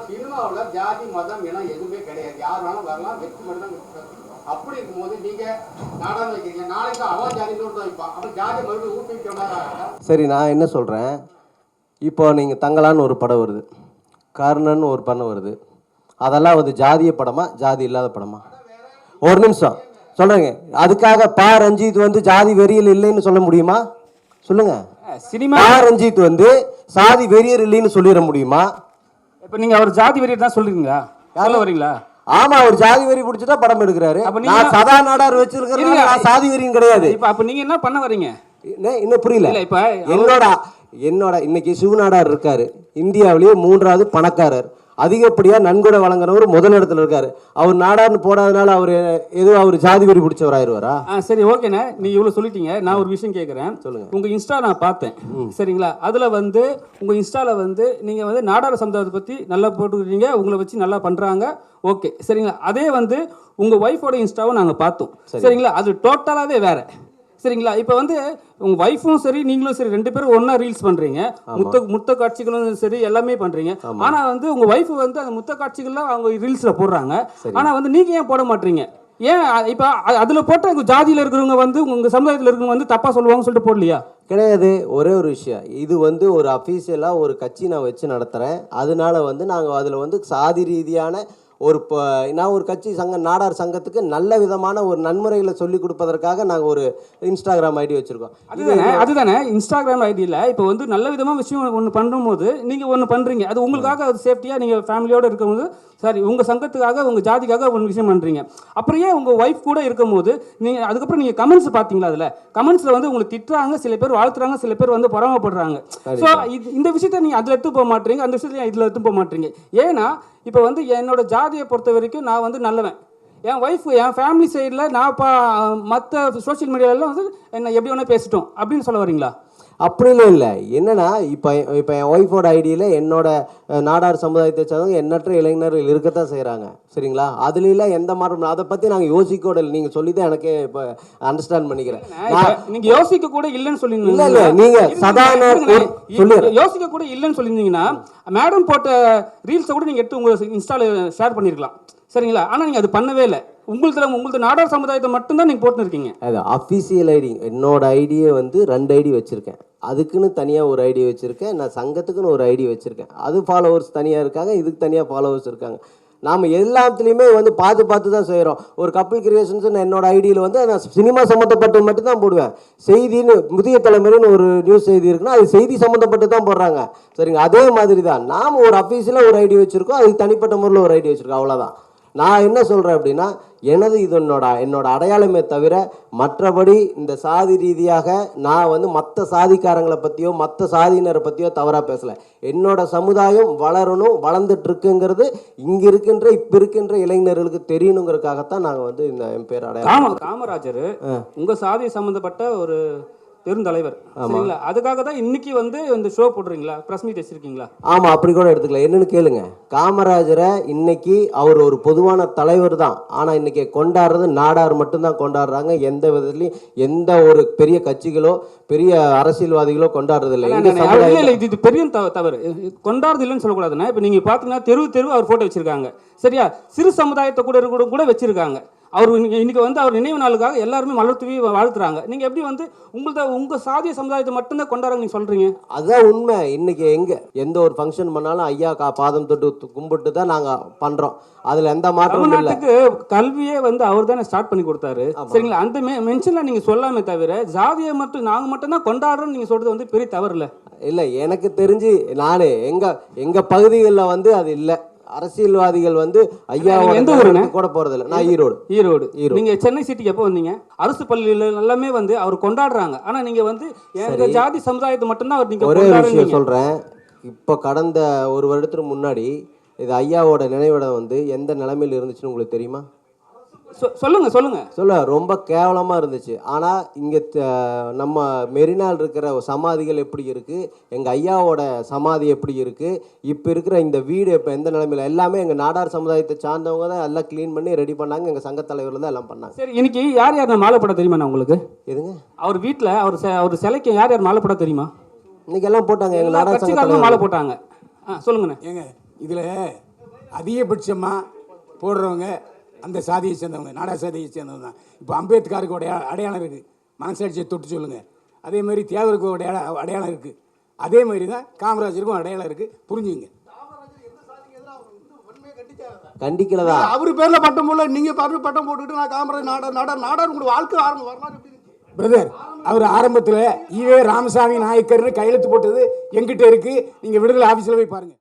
சினிமாவில் ஜாதி மதம் இனம் எதுவுமே கிடையாது. யார் வேணாலும் வரலாம், வெற்றி மட்டும் தான். அப்படி இருக்கும்போது நீங்க நாடகம் வைக்கிறீங்க, நாளைக்கு அவன் ஜாதி நோட்டு வைப்பான், அப்ப ஜாதி மறுபடியும் ஊக்குவிக்க. சரி, நான் என்ன சொல்கிறேன், இப்போ நீங்கள் தங்கலான்னு ஒரு படம் வருது, கர்ணன் ஒரு படம் வருது, அதெல்லாம் வந்து ஜாதிய படமா ஜாதி இல்லாத படமா? ஒரு நிமிஷம் சொல்கிறேங்க. அதுக்காக பா ரஞ்சித் வந்து ஜாதி வெறியல் இல்லைன்னு சொல்ல முடியுமா? சொல்லுங்க. சினிமா பா ரஞ்சித் வந்து சாதி வெறியர் இல்லைன்னு சொல்லிட முடியுமா? இப்போ நீங்க அவர் ஜாதி வெறியர் தான் சொல்றீங்களா? சொல்ல வரீங்களா? ஆமா, அவர் ஜாதி வெறி பிடிச்சதா படம் எடுக்கிறாரு. நான் சதா நாடார் வச்சிருக்கிறேன், நான் சாதி வெறியும் கிடையாது. அப்ப நீங்க என்ன பண்ண வரீங்க? இன்னும் புரியல. இப்ப என்னோட இன்னைக்கு சிவநாடார் இருக்காரு, இந்தியாவிலேயே 3வது பணக்காரர், அதிகப்படியா நன்கொடை வழங்குறவர் முதலிடத்துல இருக்காரு. அவர் நாடார்னு போடாதனால அவர் ஏதோ அவர் ஜாதி வெறி பிடிச்சவர் ஆயிடுவாரா? சரி, ஓகேண்ணே, நீங்க இவ்வளவு சொல்லிட்டீங்க. நான் ஒரு விஷயம் கேட்கறேன், சொல்லுங்க. உங்க இன்ஸ்டா நான் பார்த்தேன், சரிங்களா? அதுல வந்து உங்க இன்ஸ்டால வந்து நீங்க வந்து நாடார் சமுதாயத்தை பத்தி நல்லா போட்டுக்கிறீங்க, உங்களை வச்சு நல்லா பண்றாங்க, ஓகே, சரிங்களா? அதே வந்து உங்க ஒய்ஃபோட இன்ஸ்டாவும் நாங்க பார்த்தோம், சரிங்களா? அது டோட்டலாவே வேற, சரிங்களா? இப்போ வந்து உங்க ஒய்ஃபும் சரி நீங்களும் சரி 2 பேரும் ஒன்னா ரீல்ஸ் பண்றீங்க, முத்த காட்சிகளும் சரி எல்லாமே பண்றீங்க. ஆனா வந்து உங்க ஒய்ஃப் வந்து அந்த முத்த காட்சிகள்லாம் அவங்க ரீல்ஸ்ல போடுறாங்க, ஆனா வந்து நீங்க ஏன் போட மாட்டீங்க? ஏன் இப்போ அதுல போட்ட உங்க ஜாதியில இருக்கிறவங்க வந்து உங்க சமுதாயத்தில் இருக்கிறவங்க வந்து தப்பா சொல்லுவாங்கன்னு சொல்லிட்டு போடலையா? கிடையாது. ஒரே ஒரு விஷயம், இது வந்து ஒரு அஃபீஷியலாக ஒரு கட்சி நான் வச்சு நடத்துகிறேன். அதனால வந்து நாங்கள் அதில் வந்து சாதி ரீதியான நான் ஒரு கட்சி நாடார் சங்கத்துக்கு நல்ல விதமான ஒரு நன்முறைகளை சொல்லி கொடுப்பதற்காக நாங்கள் ஒரு இன்ஸ்டாகிராம் ஐடி வச்சுருக்கோம். அதுதானே இன்ஸ்டாகிராம் ஐடியில் இப்போ வந்து நல்ல விதமாக விஷயம் ஒன்று பண்ணும்போது நீங்கள் ஒன்று பண்ணுறீங்க, அது உங்களுக்காக அது சேஃப்டியாக நீங்கள் ஃபேமிலியோடு இருக்கும்போது, சரி உங்கள் சங்கத்துக்காக உங்கள் ஜாதிக்காக ஒரு விஷயம் பண்ணுறீங்க. அப்படியே உங்கள் ஒய்ஃப் கூட இருக்கும்போது நீங்கள் அதுக்கப்புறம் நீங்கள் கமெண்ட்ஸ் பார்த்தீங்களா? அதில் கமெண்ட்ஸில் வந்து உங்களுக்கு திட்டுறாங்க, சில பேர் வாழ்த்துறாங்க, சில பேர் வந்து பொறாமப்படுறாங்க. ஸோ இந்த விஷயத்த நீங்கள் அதில் எடுத்து போக மாட்டீங்க, அந்த விஷயத்த இதில் எடுத்து போக மாட்டீங்க. ஏன்னா இப்போ வந்து என்னோட ஜாதியை பொறுத்த வரைக்கும் நான் வந்து நல்லவன், என் ஒய்ஃப் என் ஃபேமிலி சைடில் நான் மற்ற சோஷியல் மீடியாவில் வந்து என்ன எப்படி வேணால் பேசிட்டோம் அப்படின்னு சொல்ல வரீங்களா? அப்படிலாம் இல்லை. என்னன்னா இப்போ என் ஒய்ஃபோட ஐடியில் என்னோட நாடார் சமுதாயத்தை சேர்ந்தவங்க எண்ணற்ற இளைஞர்கள் இருக்கத்தான் செய்கிறாங்க, சரிங்களா? அதுலாம் எந்த மாற்றம், அதை பற்றி நாங்கள் யோசிக்க கூட இல்லை. நீங்கள் சொல்லி தான் எனக்கே இப்போ அண்டர்ஸ்டாண்ட் பண்ணிக்கிறேன். நீங்கள் யோசிக்க கூட இல்லைன்னு சொல்லியிருந்தீங்க. இல்லை இல்லை, நீங்கள் சாதாரண யோசிக்க கூட இல்லைன்னு சொல்லியிருந்தீங்கன்னா மேடம் போட்ட ரீல்ஸை கூட நீங்கள் எடுத்து உங்கள் இன்ஸ்டாவில் ஷேர் பண்ணியிருக்கலாம், சரிங்களா? ஆனால் நீங்கள் அது பண்ணவே இல்லை. உங்களுக்கு நாடார் சமுதாயத்தை மட்டும்தான் நீங்கள் போட்டுருக்கீங்க. அது அஃபீஷியல் ஐடி. என்னோட ஐடியை வந்து 2 ஐடி வச்சுருக்கேன். அதுக்குன்னு தனியாக ஒரு ஐடி வச்சுருக்கேன், நான் சங்கத்துக்குன்னு ஒரு ஐடி வச்சுருக்கேன். அது ஃபாலோவர்ஸ் தனியாக இருக்காங்க, இதுக்கு தனியாக ஃபாலோவர்ஸ் இருக்காங்க. நாம் எல்லாத்துலேயுமே வந்து பார்த்து தான் செய்கிறோம். ஒரு கப்பிள் கிரியேஷன்ஸ் என்னோட ஐடியில் வந்து நான் சினிமா சம்மந்தப்பட்டு மட்டும்தான் போடுவேன். செய்தின்னு புதிய தலைமுறைன்னு ஒரு நியூஸ் செய்தி இருக்குன்னா அது செய்தி சம்மந்தப்பட்டு தான் போடுறாங்க, சரிங்க? அதே மாதிரி தான் நாம் ஒரு அஃபீஷியலாக ஒரு ஐடி வச்சுருக்கோம், அதுக்கு தனிப்பட்ட முறையில் ஒரு ஐடி வச்சுருக்கோம், அவ்வளோதான். நான் என்ன சொல்கிறேன் அப்படின்னா, இது என்னோட அடையாளமே தவிர மற்றபடி இந்த சாதி ரீதியாக நான் வந்து மற்ற சாதிக்காரங்களை பற்றியோ மற்ற சாதியினரை பற்றியோ தவறாக பேசலை. என்னோட சமுதாயம் வளரணும், வளர்ந்துட்டு இருக்குங்கிறது இப்போ இருக்கின்ற இளைஞர்களுக்கு தெரியணுங்கிறதுக்காகத்தான் நாங்கள் வந்து இந்த என் பேர் அடையாளம். காமராஜர் உங்கள் சாதி சம்மந்தப்பட்ட ஒரு பெருந்தலைவர், சரிங்களா? அதுக்காக தான் இன்னைக்கு வந்து இந்த ஷோ போடுறீங்களா, பிரஸ் மீட் வச்சிருக்கீங்களா? ஆமாம், அப்படி கூட எடுத்துக்கலாம். என்னன்னு கேளுங்க. காமராஜரை இன்னைக்கு அவர் ஒரு பொதுவான தலைவர் தான், ஆனால் இன்னைக்கு கொண்டாடுறது நாடார் மட்டும்தான் கொண்டாடுறாங்க. எந்த விதத்துலையும் எந்த ஒரு பெரிய கட்சிகளோ பெரிய அரசியல்வாதிகளோ கொண்டாடுறது இல்லை. இது பெரிய தவறு. கொண்டாடுறது இல்லைன்னு சொல்லக்கூடாதுன்னா, இப்போ நீங்கள் பார்த்தீங்கன்னா தெரு அவர் போட்டோ வச்சிருக்காங்க, சரியா? சிறு சமுதாயத்தை கூட வச்சிருக்காங்க. அவர் இன்னைக்கு வந்து அவர் நினைவு நாளுக்காக எல்லாருமே மலர் தூவி வாழ்த்துறாங்க. நீங்க எப்படி வந்து உங்க சாதிய சமுதாயத்தை மட்டும்தான் கொண்டாடுறாங்க நீங்க சொல்றீங்க? அதுதான் உண்மை. இன்னைக்கு எந்த ஒரு ஃபங்க்ஷன் பண்ணாலும் ஐயா பாதம் தொட்டு கும்பிட்டு தான் நாங்க பண்றோம். அதுல எந்த மாற்றமும் இல்லை. கல்வியே வந்து அவர் தானே ஸ்டார்ட் பண்ணி கொடுத்தாரு, சரிங்களா? அந்த மென்ஷன்ல நீங்க சொல்லாமே தவிர ஜாதியை மட்டும் நாங்க மட்டும் தான் கொண்டாடுறோம் நீங்க சொல்றது வந்து பெரிய தவறு இல்லை. இல்லை, எனக்கு தெரிஞ்சு நானே எங்க பகுதிகளில் வந்து அது இல்லை. அரசியல்வாதிகள் வந்து ஐயாவோட எந்த ஊருன்னு கூட போறதில்ல. நான் ஈரோடு. நீங்க சென்னை சிட்டிக்கு எப்போ வந்தீங்க? அரசு பள்ளியில எல்லாமே வந்து அவர் கொண்டாடுறாங்க, ஆனா நீங்க வந்து எங்க ஜாதி சமுதாயத்தை மட்டும்தான் அவர் நீங்க ஒரே விஷயம் சொல்றேன். இப்போ கடந்த 1 வருடத்துக்கு முன்னாடி இது ஐயாவோட நினைவிடம் வந்து எந்த நிலைமையில் இருந்துச்சுன்னு உங்களுக்கு தெரியுமா? சொல்லுங்க. ரொம்ப கேவலமா இருந்துச்சு. ஆனா இங்க நம்ம மெரினால் இருக்கிற சமாதிகள் எப்படி இருக்கு, எங்க ஐயாவோட சமாதி எப்படி இருக்கு, இப்ப இருக்கிற இந்த வீடு இப்ப எந்த நிலைமையில, எல்லாமே எங்க நாடார் சமுதாயத்தை சார்ந்தவங்க தான் எல்லாம் கிளீன் பண்ணி ரெடி பண்ணாங்க. எங்க சங்க தலைவர்கள் தான் எல்லாம் பண்ணாங்க. சரி, இன்னைக்கு யார் மாலை போட தெரியுமா உங்களுக்கு? எதுங்க? அவர் வீட்டுல அவர் சிலைக்கு யார் மாலை போட தெரியுமா? இன்னைக்கு எல்லாம் போட்டாங்க. எங்க நாடார் சங்க மாலை போட்டாங்க. சொல்லுங்க. ஏங்க இதுல அதிகபட்சமாக போடுறவங்க அந்த சாதியை சேர்ந்தவங்க, நாடார் சாதியை சேர்ந்தவங்க தான். இப்போ அம்பேத்கருக்கு அடையாளம் இருக்குது, மனசாட்சியை தொட்டு சொல்லுங்கள். அதே மாதிரி தியாகருக்கு அடையாளம் இருக்குது. அதே மாதிரி தான் காமராஜருக்கும் அடையாளம் இருக்குது, புரிஞ்சுங்க. கண்டிக்கலதா அவர் பேர்ல பட்டம் போடல, நீங்க பாரு பட்டம் போட்டுக்கிட்டு நான் காமராஜ் நாடார் உங்களுக்கு வாழ்க்கை வரலாறு எப்படி பிரதர், அவர் ஆரம்பத்தில் ஈவே ராமசாமி நாயக்கர்னு கையெழுத்து போட்டது எங்கிட்ட இருக்கு, நீங்கள் விடுதலை ஆஃபீஸில் போய் பாருங்கள்.